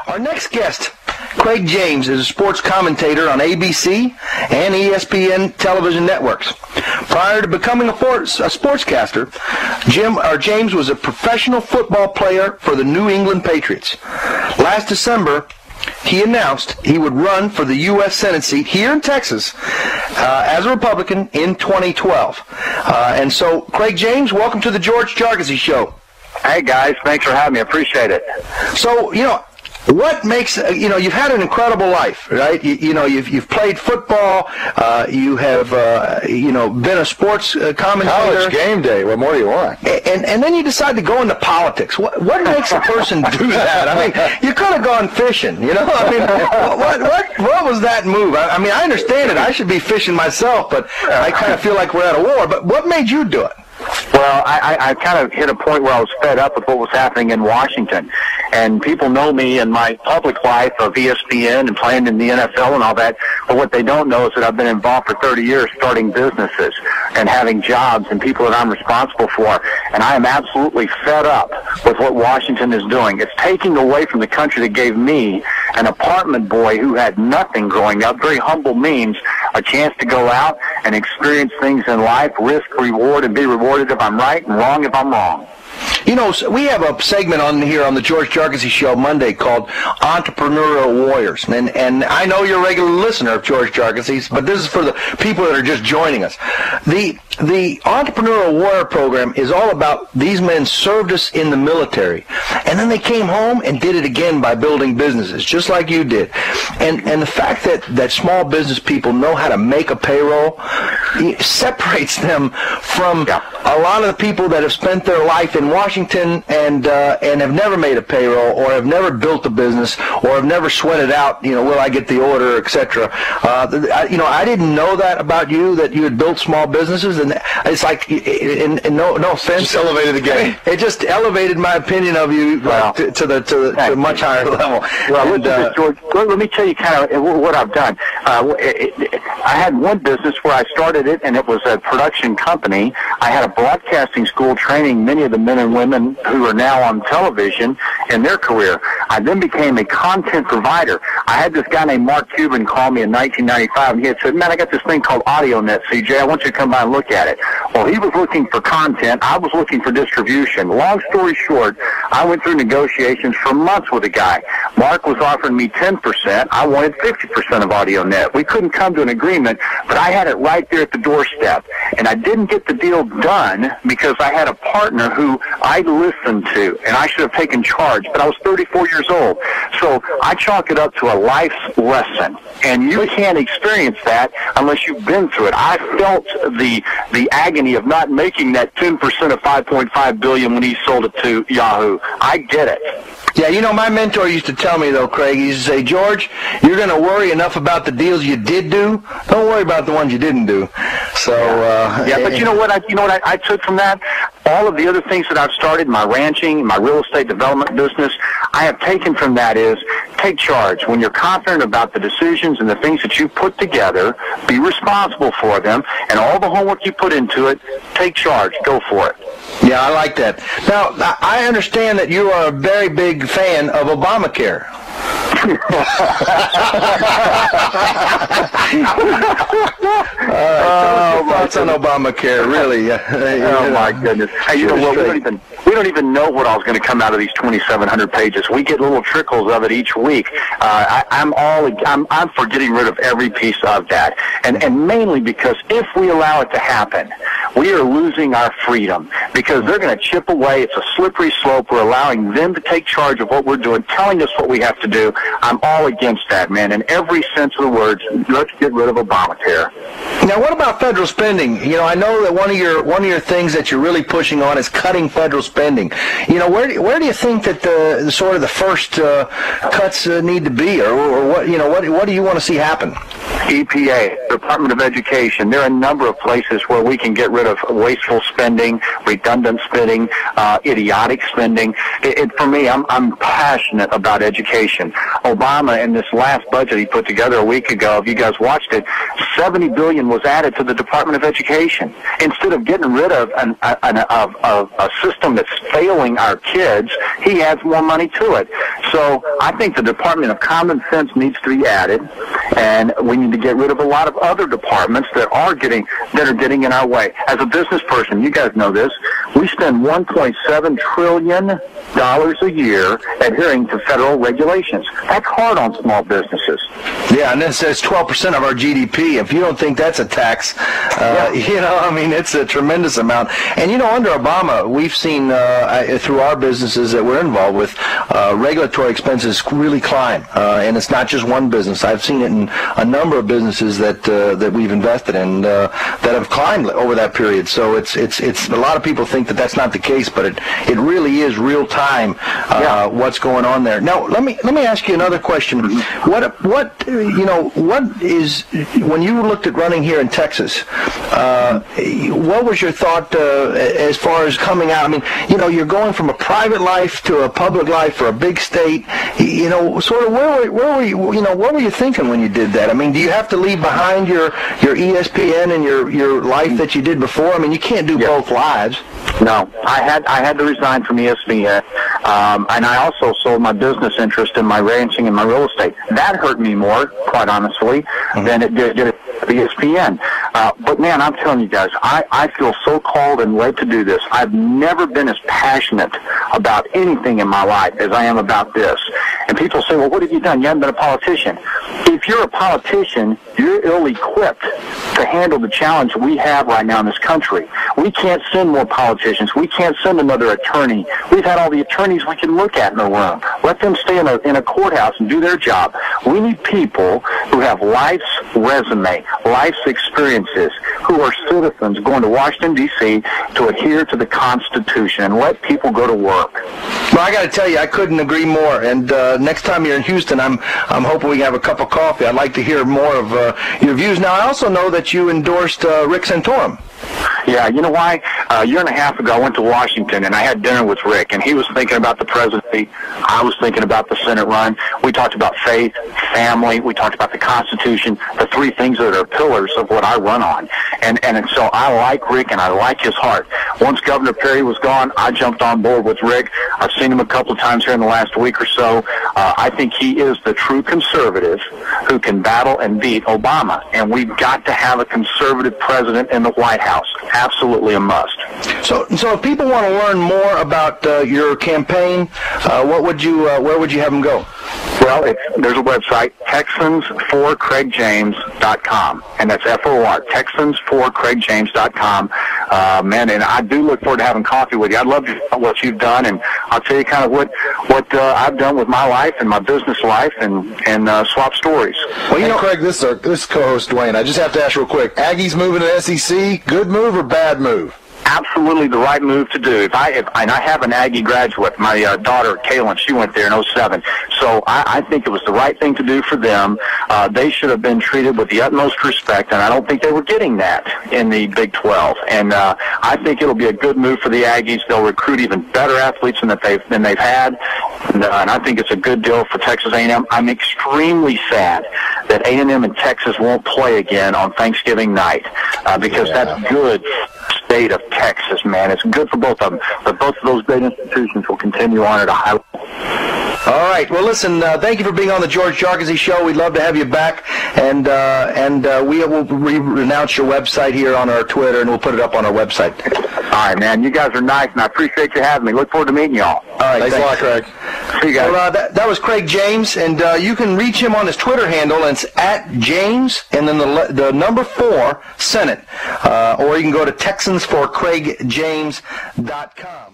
Our next guest, Craig James, is a sports commentator on ABC and ESPN television networks. Prior to becoming a sportscaster, James was a professional football player for the New England Patriots. Last December, he announced he would run for the U.S. Senate seat here in Texas as a Republican in 2012. And so, Craig James, welcome to the George Jarkesy Show. Hey, guys. Thanks for having me. I appreciate it. So, what makes, you've had an incredible life, right? You've played football, you have, been a sports commentator. College game day, what more do you want? And then you decide to go into politics. What makes a person do that? I mean, you could have gone fishing, what was that move? I mean, I understand it. I should be fishing myself, but I kind of feel like we're at a war. But what made you do it? Well, I kind of hit a point where I was fed up with what was happening in Washington. And people know me in my public life of ESPN and playing in the NFL and all that. But what they don't know is that I've been involved for 30 years starting businesses and having jobs and people that I'm responsible for. And I am absolutely fed up with what Washington is doing. It's taking away from the country that gave me, an apartment boy who had nothing growing up, very humble means, a chance to go out and experience things in life, risk, reward, and be rewarded if I'm right and wrong if I'm wrong. We have a segment on here on the George Jarkesy Show Monday called Entrepreneurial Warriors. And I know you're a regular listener of George Jarkesy's, but this is for the people that are just joining us. The Entrepreneurial Warrior program is all about these men served us in the military, and then they came home and did it again by building businesses, just like you did. And the fact that small business people know how to make a payroll separates them from a lot of the people that have spent their life in Washington and have never made a payroll or have never built a business or have never sweated out, will I get the order, etc. I didn't know that about you, that you had built small businesses, and it's like, no offense, just elevated the game. It just elevated my opinion of you to a much higher level. Well, George, let me tell you kind of what I've done. I had one business where I started it, and it was a production company. I had a broadcasting school training many of the men and women who are now on television in their career. I then became a content provider. I had this guy named Mark Cuban call me in 1995, and he had said, "Man, I got this thing called AudioNet, CJ. I want you to come by and look at it." Well, he was looking for content. I was looking for distribution. Long story short, I went through negotiations for months with a guy. Mark was offering me 10%. I wanted 50% of AudioNet. We couldn't come to an agreement, but I had it right there at the doorstep. And I didn't get the deal done because I had a partner who I listened to, and I should have taken charge, but I was 34 years old. So I chalk it up to a life's lesson, and you can't experience that unless you've been through it. I felt the agony of not making that 10% of $5.5 billion when he sold it to Yahoo. I get it. Yeah, my mentor used to tell me, though, Craig, he used to say, "George, you're going to worry enough about the deals you did do. Don't worry about the ones you didn't do." So, but you know what I took from that? All of the other things that I've started, my ranching, my real estate development business, I have taken from that is take charge. When you're confident about the decisions and the things that you put together, be responsible for them, and all the homework you put into it, take charge. Go for it. Yeah, I like that. Now, I understand that you are a very big fan of Obamacare. Thoughts on Obamacare, really? Oh my goodness! Hey, you know what? We don't even know what all's going to come out of these 2,700 pages. We get little trickles of it each week. I'm for getting rid of every piece of that, and mainly because if we allow it to happen, we are losing our freedom because they're going to chip away. It's a slippery slope. We're allowing them to take charge of what we're doing, telling us what we have to do. I'm all against that, man. In every sense of the words, let's get rid of Obamacare. Now, what about federal spending? I know that one of your things that you're really pushing on is cutting federal spending. Where do you think that the sort of the first cuts need to be, or what do you want to see happen? EPA, Department of Education. There are a number of places where we can get rid of wasteful spending, redundant spending, idiotic spending. For me, I'm passionate about education. Obama, in this last budget he put together a week ago, if you guys watched it, $70 billion was added to the Department of Education. Instead of getting rid of a system that's failing our kids, he adds more money to it. So I think the Department of Common Sense needs to be added, and we need to get rid of a lot of other departments that are getting in our way. As a business person, you guys know this, we spend $1.7 trillion a year adhering to federal regulations. That's hard on small businesses. Yeah, and it says 12% of our GDP. If you don't think that's a tax, you know, I mean, it's a tremendous amount. And, you know, under Obama, we've seen through our businesses that we're involved with, regulatory expenses really climb. And it's not just one business. I've seen it in a number of businesses that we've invested in that have climbed over that period. So it's a lot of people think that that's not the case, but it really is real time what's going on there. Now, let me ask you another question. What is, when you looked at running here in Texas, what was your thought as far as coming out? I mean, you know, you're going from a private life to a public life for a big state. You know, sort of where were you? You know, what were you thinking when you did that? I mean, do you have to leave behind your ESPN and your life that you did before? I mean, you can't do both lives. No, I had to resign from ESPN, and I also sold my business interest in my ranching and my real estate. That hurt me more, quite honestly, than it did ESPN. But man, I'm telling you guys, I feel so called and led to do this. I've never been as passionate about anything in my life as I am about this. And people say, well, what have you done? You haven't been a politician. If you're a politician, you're ill-equipped to handle the challenge we have right now in this country. We can't send more politicians. We can't send another attorney. We've had all the attorneys we can look at in the room. Let them stay in a courthouse and do their job. We need people who have life's resume, life's experiences, who are citizens going to Washington, D.C. to adhere to the Constitution and let people go to work. Well, I got to tell you, I couldn't agree more. And next time you're in Houston, I'm hoping we can have a cup of coffee. I'd like to hear more of your views. Now, I also know that you endorsed Rick Santorum. Yeah, you know why? A year and a half ago, I went to Washington, and I had dinner with Rick, and he was thinking about the presidency. I was thinking about the Senate run. We talked about faith, family. We talked about the Constitution, the three things that are pillars of what I run on. And so I like Rick, and I like his heart. Once Governor Perry was gone, I jumped on board with Rick. I've seen him a couple of times here in the last week or so. I think he is the true conservative who can battle and beat Obama, and we've got to have a conservative president in the White House. Absolutely a must. So if people want to learn more about your campaign, where would you have them go? Well, there's a website, TexansForCraigJames.com, and that's FOR, TexansForCraigJames.com. Man, and I do look forward to having coffee with you. I'd love to know what you've done, and I'll tell you kind of what I've done with my life and my business life, and swap stories. Well, you know, Craig, this is co-host Dwayne. I just have to ask real quick: Aggies moving to SEC, good move or bad move? Absolutely the right move to do. And I have an Aggie graduate, my daughter Kaylin, she went there in 2007. So I think it was the right thing to do for them. They should have been treated with the utmost respect, and I don't think they were getting that in the Big 12. And I think it'll be a good move for the Aggies. They'll recruit even better athletes than they've had, and I think it's a good deal for Texas A&M. I'm extremely sad that A&M and Texas won't play again on Thanksgiving night because that's good. State of Texas, man. It's good for both of them, but both of those great institutions will continue on at a high level. All right. Well, listen, thank you for being on the George Jarkesy Show. We'd love to have you back, and we will announce your website here on our Twitter, and we'll put it up on our website. All right, man. You guys are nice, and I appreciate you having me. Look forward to meeting y'all. All right. Thanks a lot, Craig. See you guys. Well, that was Craig James, and you can reach him on his Twitter handle, and it's @James, and then the number 4 Senate, or you can go to TexansForCraigJames.com.